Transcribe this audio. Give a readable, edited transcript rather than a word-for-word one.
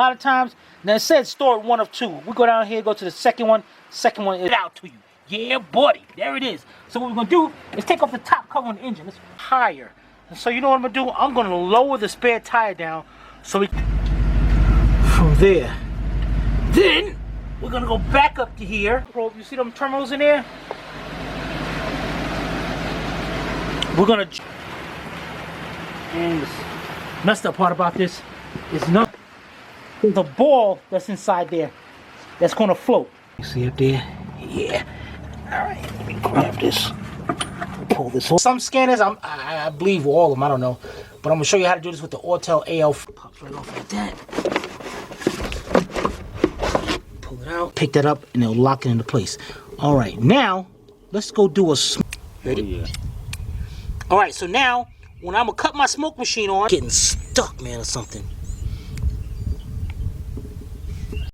lot of times. Now it said store at 1 of 2. We go down here, go to the second one. Second one is out to you. Yeah, buddy. There it is. So what we're going to do is take off the top cover on the engine. It's higher. And so you know what I'm going to do? I'm going to lower the spare tire down so we... From there. Then, we're going to go back up to here. You see them terminals in there? We're going to... And the messed up part about this is not... There's a ball that's inside there that's going to float. You see up there? Yeah. Alright, let me grab this. Pull this off. Some scanners, I believe all of them, I don't know. But I'm going to show you how to do this with the Autel AL. Pops right off like that. Pull it out. Pick that up and it'll lock it into place. Alright, now, let's go do a smoke. Ready? Oh, yeah. Alright, so now, when I'm going to cut my smoke machine on, getting stuck, man, or something.